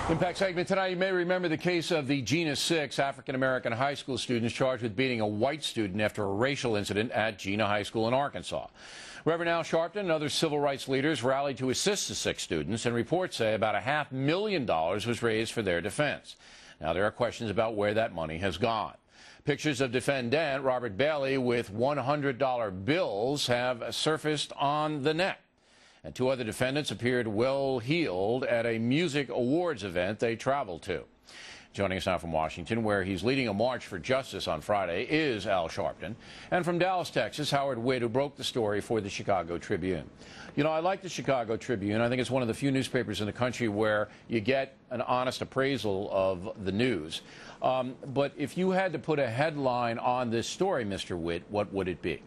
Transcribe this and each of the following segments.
Impact segment tonight. You may remember the case of the Jena 6 African-American high school students charged with beating a white student after a racial incident at Jena High School in Arkansas. Reverend Al Sharpton and other civil rights leaders rallied to assist the 6 students, and reports say about $500,000 was raised for their defense. Now, there are questions about where that money has gone. Pictures of defendant Robert Bailey with $100 bills have surfaced on the net. And 2 other defendants appeared well-heeled at a music awards event they traveled to. Joining us now from Washington, where he's leading a march for justice on Friday, is Al Sharpton. And from Dallas, Texas, Howard Witt, who broke the story for the Chicago Tribune. You know, I like the Chicago Tribune. I think it's one of the few newspapers in the country where you get an honest appraisal of the news. But if you had to put a headline on this story, Mr. Witt, what would it be?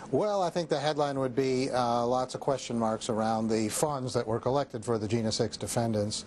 Well, I think the headline would be lots of question marks around the funds that were collected for the Jena 6 defendants.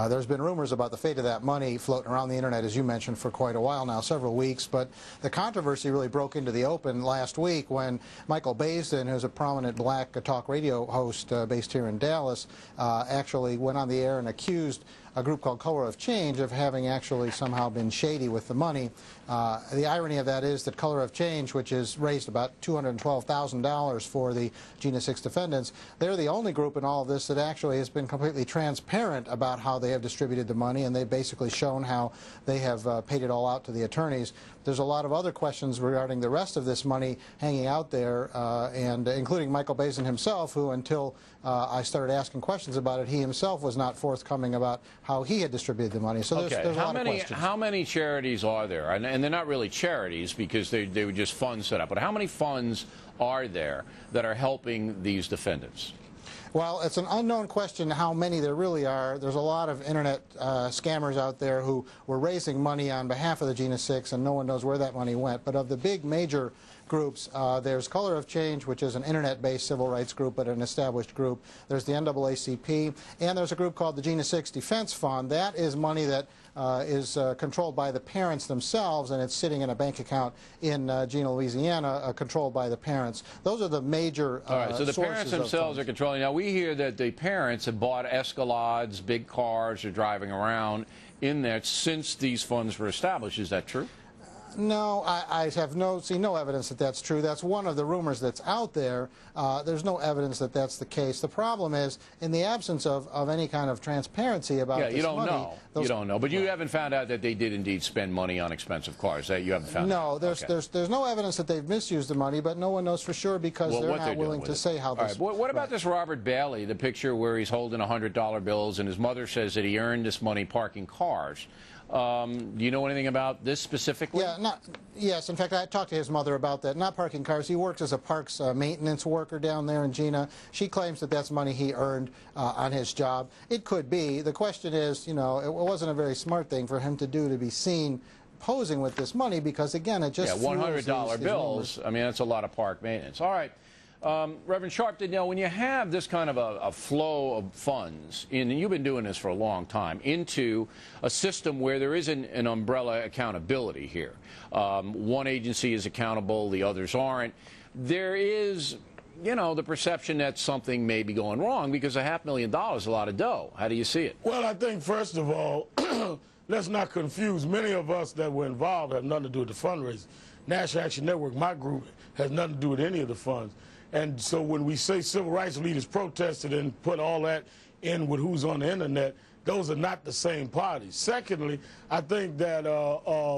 There's been rumors about the fate of that money floating around the internet, as you mentioned, for quite a while now, several weeks. But the controversy really broke into the open last week when Michael Baisden, who's a prominent black talk radio host based here in Dallas, actually went on the air and accused a group called Color of Change of having actually somehow been shady with the money. The irony of that is that Color of Change, which has raised about $212,000 for the Jena 6 defendants, they're the only group in all of this that actually has been completely transparent about how they have distributed the money, and they've basically shown how they have paid it all out to the attorneys. There's a lot of other questions regarding the rest of this money hanging out there, and including Michael Baisden himself, who until I started asking questions about it, he himself was not forthcoming about how he had distributed the money. So there's a lot of questions. How many charities are there? And they're not really charities because they were just funds set up. But how many funds are there that are helping these defendants? Well, it's an unknown question how many there really are. There's a lot of internet scammers out there who were raising money on behalf of the Jena 6, and no one knows where that money went. But of the big major groups, there's Color of Change, which is an internet-based civil rights group, but an established group. There's the NAACP, and there's a group called the Jena 6 Defense Fund. That is money that is controlled by the parents themselves, and it's sitting in a bank account in Jena, Louisiana, controlled by the parents. Those are the major All right, so the parents themselves are controlling. Now, we hear that the parents have bought Escalades, big cars, are driving around in there since these funds were established. Is that true? No, I have seen no evidence that that's true. That's one of the rumors that's out there. There's no evidence that that's the case. The problem is, in the absence of any kind of transparency about this money... You don't know. But you haven't found out that they did indeed spend money on expensive cars. That you haven't found out? No, there's no evidence that they've misused the money, but no one knows for sure because they're not willing to say how this... All right, what about this Robert Bailey, the picture where he's holding $100 bills, and his mother says that he earned this money parking cars? Do you know anything about this specifically? Yes, in fact, I talked to his mother about that. Not parking cars. He works as a parks maintenance worker down there in Jena. She claims that that's money he earned on his job. It could be. The question is, you know, it wasn't a very smart thing for him to do, to be seen posing with this money, because, again, it just $100 bills. I mean, that's a lot of park maintenance. All right. Reverend Sharpton, you know, when you have this kind of a flow of funds, and you've been doing this for a long time, into a system where there isn't an umbrella accountability here, one agency is accountable, the others aren't, there is, you know, the perception that something may be going wrong because $500,000 is a lot of dough. How do you see it? Well, I think, first of all, let's not confuse. Many of us that were involved have nothing to do with the fundraising. National Action Network, my group, has nothing to do with any of the funds. And so when we say civil rights leaders protested and put all that in with who's on the internet, those are not the same parties. Secondly, I think that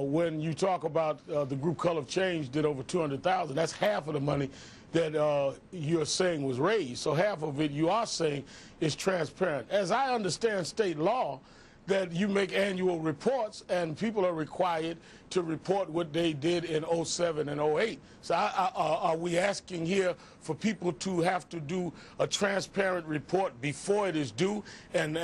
when you talk about the group Color of Change did over $200,000, that's half of the money that you're saying was raised. So half of it you are saying is transparent. As I understand state law, that you make annual reports, and people are required to report what they did in 07 and 08. So are we asking here for people to have to do a transparent report before it is due? And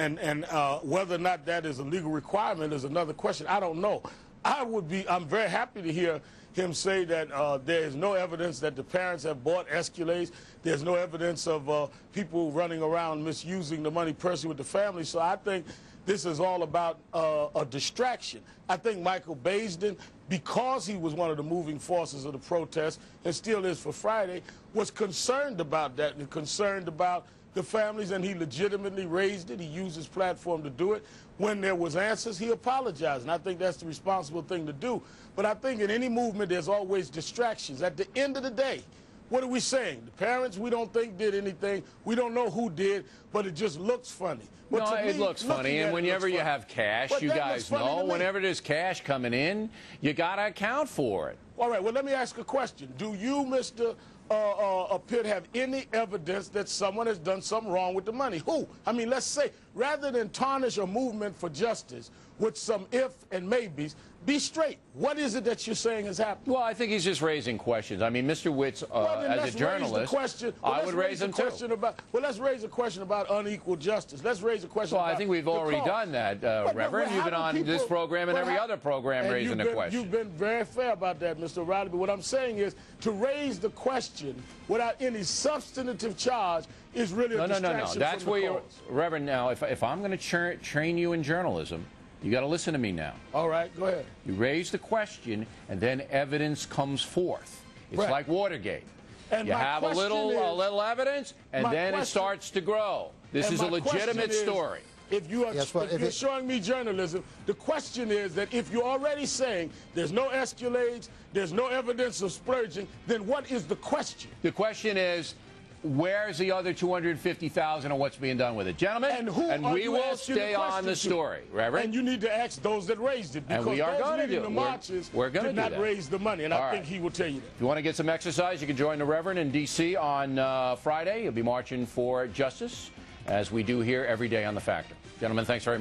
whether or not that is a legal requirement is another question. I don't know. I'm very happy to hear him say that there is no evidence that the parents have bought Escalades. There's no evidence of people running around misusing the money personally with the family. So I think this is all about a distraction. I think Michael Baisden, because he was one of the moving forces of the protest, and still is for Friday, was concerned about that and concerned about the families, and he legitimately raised it. He used his platform to do it. When there was answers, he apologized, and I think that's the responsible thing to do. But I think in any movement, there's always distractions. At the end of the day, what are we saying? The parents, we don't think did anything. We don't know who did, but it just looks funny. But no, it looks funny, and whenever you have cash, you guys know, whenever there's cash coming in, you got to account for it. All right, well, let me ask a question. Do you, Mr. Pitt, have any evidence that someone has done something wrong with the money? Who? I mean, let's say, rather than tarnish a movement for justice with some if and maybes, be straight. What is it that you're saying has happened? Well, I think he's just raising questions. I mean, Mr. Witt's, as a journalist, I would raise them too. Let's raise a question about unequal justice. Let's raise a question about I think we've already done that, Reverend. You've been on this program and every other program raising a question. You've been very fair about that, Mr. O'Reilly, but what I'm saying is to raise the question without any substantive charge is really a distraction. No. That's from where the you're, Reverend, now, if I'm going to train you in journalism, you got to listen to me now. All right, go ahead. You raise the question, and then evidence comes forth. It's like Watergate. And you have a little evidence, and then it starts to grow. This is a legitimate story. If you're showing me journalism, the question is that if you're already saying there's no escalades, there's no evidence of splurging, then what is the question? The question is, where's the other $250,000 and what's being done with it? Gentlemen, and we will stay on the story, Reverend. And you need to ask those that raised it, because we are going to do the marches we're did not raise the money, and I think he will tell you that. If you want to get some exercise, you can join the Reverend in D.C. on Friday. He'll be marching for justice, as we do here every day on The Factor. Gentlemen, thanks very much.